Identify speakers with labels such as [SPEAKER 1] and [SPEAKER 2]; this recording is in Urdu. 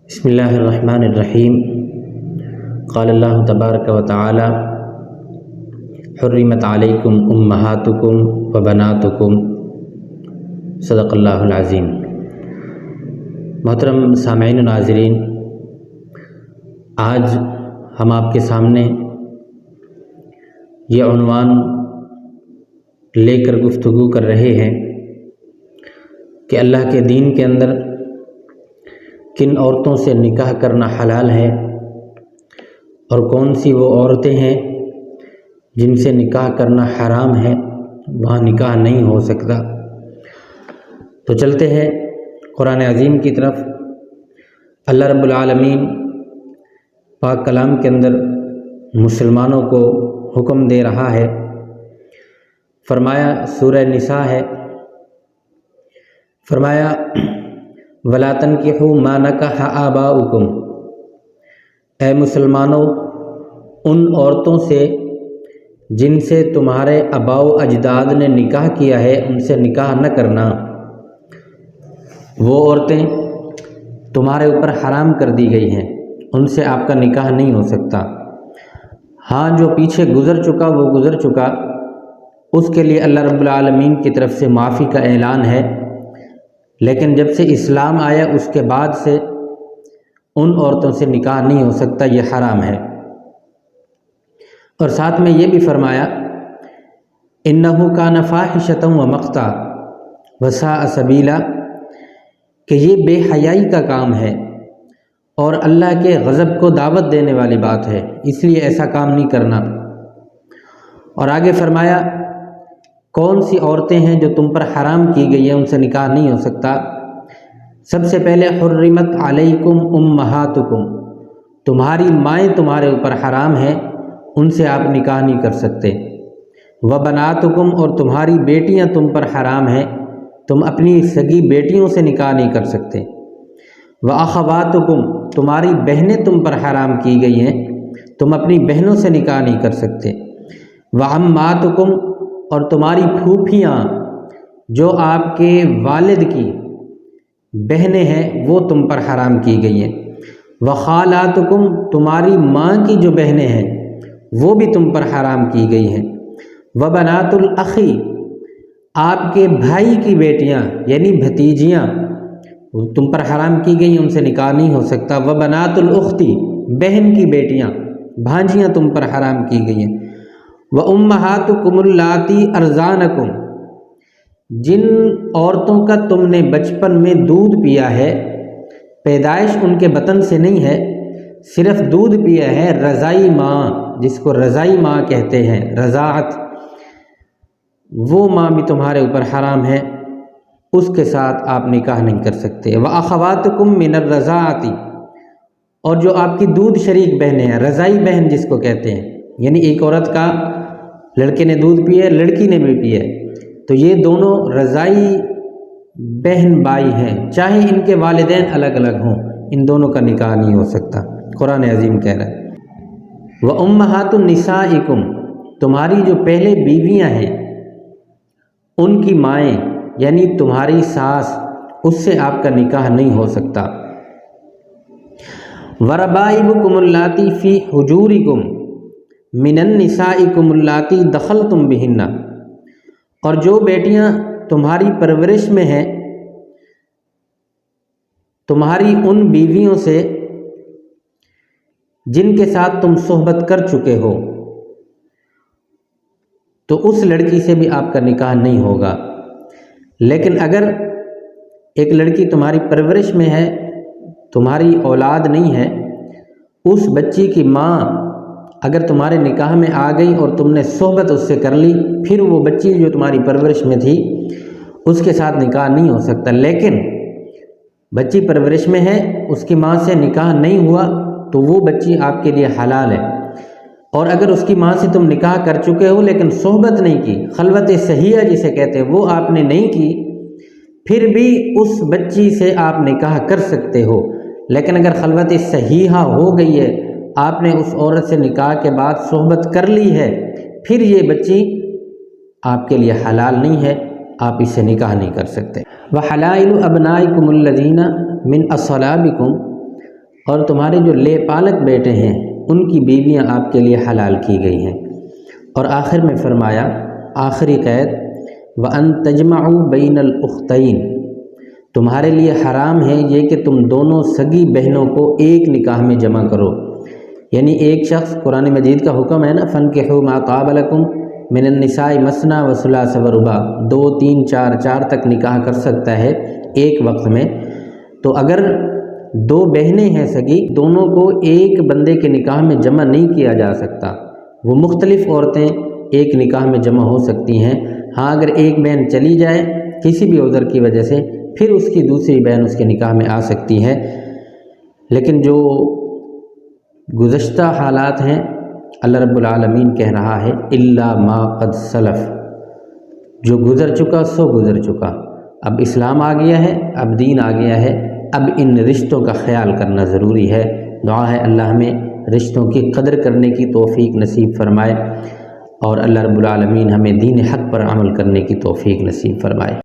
[SPEAKER 1] بسم اللہ الرحمن الرحیم۔ قال اللہ تبارک و تعالی حرمت علیکم امہاتکم و بناتکم، صدق اللہ العظیم۔ محترم سامعین و ناظرین، آج ہم آپ کے سامنے یہ عنوان لے کر گفتگو کر رہے ہیں کہ اللہ کے دین کے اندر کن عورتوں سے نکاح کرنا حلال ہے اور کون سی وہ عورتیں ہیں جن سے نکاح کرنا حرام ہے، وہاں نکاح نہیں ہو سکتا۔ تو چلتے ہیں قرآن عظیم کی طرف۔ اللہ رب العالمین پاک کلام کے اندر مسلمانوں کو حکم دے رہا ہے۔ فرمایا، سورہ نساء ہے، فرمایا وَلَا تَنْكِحُوا مَا نَكَحَ آبَاؤُكُمْ، اے مسلمانوں ان عورتوں سے جن سے تمہارے آباء و اجداد نے نکاح کیا ہے ان سے نکاح نہ کرنا۔ وہ عورتیں تمہارے اوپر حرام کر دی گئی ہیں، ان سے آپ کا نکاح نہیں ہو سکتا۔ ہاں، جو پیچھے گزر چکا وہ گزر چکا، اس کے لیے اللہ رب العالمین کی طرف سے معافی کا اعلان ہے، لیکن جب سے اسلام آیا اس کے بعد سے ان عورتوں سے نکاح نہیں ہو سکتا، یہ حرام ہے۔ اور ساتھ میں یہ بھی فرمایا اِنَّهُ كَانَ فَاحِشَةً وَمَقْتًا وَسَاءَ سَبِيلًا، کہ یہ بے حیائی کا کام ہے اور اللہ کے غضب کو دعوت دینے والی بات ہے، اس لیے ایسا کام نہیں کرنا۔ اور آگے فرمایا کون سی عورتیں ہیں جو تم پر حرام کی گئی ہیں، ان سے نکاح نہیں ہو سکتا۔ سب سے پہلے حرمت علیکم امہاتکم، تمہاری مائیں تمہارے اوپر حرام ہیں، ان سے آپ نکاح نہیں کر سکتے۔ وبناتکم، اور تمہاری بیٹیاں تم پر حرام ہیں، تم اپنی سگی بیٹیوں سے نکاح نہیں کر سکتے۔ واخواتکم، تمہاری بہنیں تم پر حرام کی گئی ہیں، تم اپنی بہنوں سے نکاح نہیں کر سکتے۔ وعماتکم، اور تمہاری پھوپھیاں جو آپ کے والد کی بہنیں ہیں وہ تم پر حرام کی گئی ہیں۔ وخالاتکم، تمہاری ماں کی جو بہنیں ہیں وہ بھی تم پر حرام کی گئی ہیں۔ وبنات الاخی، آپ کے بھائی کی بیٹیاں یعنی بھتیجیاں وہ تم پر حرام کی گئی ہیں، ان سے نکاح نہیں ہو سکتا۔ وبنات الاختی، بہن کی بیٹیاں بھانجیاں تم پر حرام کی گئی ہیں۔ وَأُمَّهَاتُكُمُ اللَّاتِي أَرْضَعْنَكُمْ، جن عورتوں کا تم نے بچپن میں دودھ پیا ہے، پیدائش ان کے بطن سے نہیں ہے، صرف دودھ پیا ہے، رضائی ماں جس کو رضائی ماں کہتے ہیں، رضاعت، وہ ماں بھی تمہارے اوپر حرام ہے، اس کے ساتھ آپ نکاح نہیں کر سکتے۔ وَأَخَوَاتُكُم مِّنَ الرَّضَاعَةِ، اور جو آپ کی دودھ شریک بہنیں ہیں، رضائی بہن جس کو کہتے ہیں، یعنی ایک عورت کا لڑکے نے دودھ پیا ہے، لڑکی نے بھی پیا ہے، تو یہ دونوں رضائی بہن بھائی ہیں، چاہے ان کے والدین الگ الگ ہوں، ان دونوں کا نکاح نہیں ہو سکتا۔ قرآن عظیم کہہ رہا ہے وَأُمَّهَاتُ نِسَائِكُمْ، تمہاری جو پہلے بیویاں ہیں ان کی مائیں یعنی تمہاری ساس، اس سے آپ کا نکاح نہیں ہو سکتا۔ وَرَبَائِبُكُمُ اللَّاتِي فِي حُجُورِكُمْ مِنَ النِّسَائِكُمُ اللَّاتِي دَخَلْتُمْ بِهِنَّ، اور جو بیٹیاں تمہاری پرورش میں ہیں تمہاری ان بیویوں سے جن کے ساتھ تم صحبت کر چکے ہو، تو اس لڑکی سے بھی آپ کا نکاح نہیں ہوگا۔ لیکن اگر ایک لڑکی تمہاری پرورش میں ہے، تمہاری اولاد نہیں ہے، اس بچی کی ماں اگر تمہارے نکاح میں آ گئی اور تم نے صحبت اس سے کر لی، پھر وہ بچی جو تمہاری پرورش میں تھی اس کے ساتھ نکاح نہیں ہو سکتا۔ لیکن بچی پرورش میں ہے، اس کی ماں سے نکاح نہیں ہوا، تو وہ بچی آپ کے لیے حلال ہے۔ اور اگر اس کی ماں سے تم نکاح کر چکے ہو لیکن صحبت نہیں کی، خلوت صحیحہ جسے کہتے ہیں، وہ آپ نے نہیں کی، پھر بھی اس بچی سے آپ نکاح کر سکتے ہو۔ لیکن اگر خلوت صحیحہ ہو گئی ہے، آپ نے اس عورت سے نکاح کے بعد صحبت کر لی ہے، پھر یہ بچی آپ کے لیے حلال نہیں ہے، آپ اس سے نکاح نہیں کر سکتے۔ وَحَلَائِلُ أَبْنَائِكُمُ الَّذِينَ مِنْ أَصْلَابِكُمْ، اور تمہارے جو لے پالک بیٹے ہیں ان کی بیویاں آپ کے لیے حلال کی گئی ہیں۔ اور آخر میں فرمایا، آخری قید، وَأَن تَجْمَعُوا بَيْنَ الْأُخْتَيْنِ، تمہارے لیے حرام ہے یہ کہ تم دونوں سگی بہنوں کو ایک نکاح میں جمع کرو۔ یعنی ایک شخص، قرآن مجید کا حکم ہے نا، فَانكِحُوا مَا طَابَ لَكُم مِّنَ النِّسَاءِ مَثْنَىٰ وَثُلَاثَ وَرُبَاعَ، 2 3 4 تک نکاح کر سکتا ہے ایک وقت میں۔ تو اگر 2 بہنیں ہیں سگی، دونوں کو ایک بندے کے نکاح میں جمع نہیں کیا جا سکتا، وہ مختلف عورتیں ایک نکاح میں جمع ہو سکتی ہیں۔ ہاں اگر ایک بہن چلی جائے کسی بھی عذر کی وجہ سے، پھر اس کی دوسری بہن اس کے نکاح میں آ سکتی ہے۔ لیکن جو گزشتہ حالات ہیں، اللہ رب العالمین کہہ رہا ہے الا ما قد سلف، جو گزر چکا سو گزر چکا۔ اب اسلام آ گیا ہے، اب دین آ گیا ہے، اب ان رشتوں کا خیال کرنا ضروری ہے۔ دعا ہے اللہ ہمیں رشتوں کی قدر کرنے کی توفیق نصیب فرمائے، اور اللہ رب العالمین ہمیں دین حق پر عمل کرنے کی توفیق نصیب فرمائے۔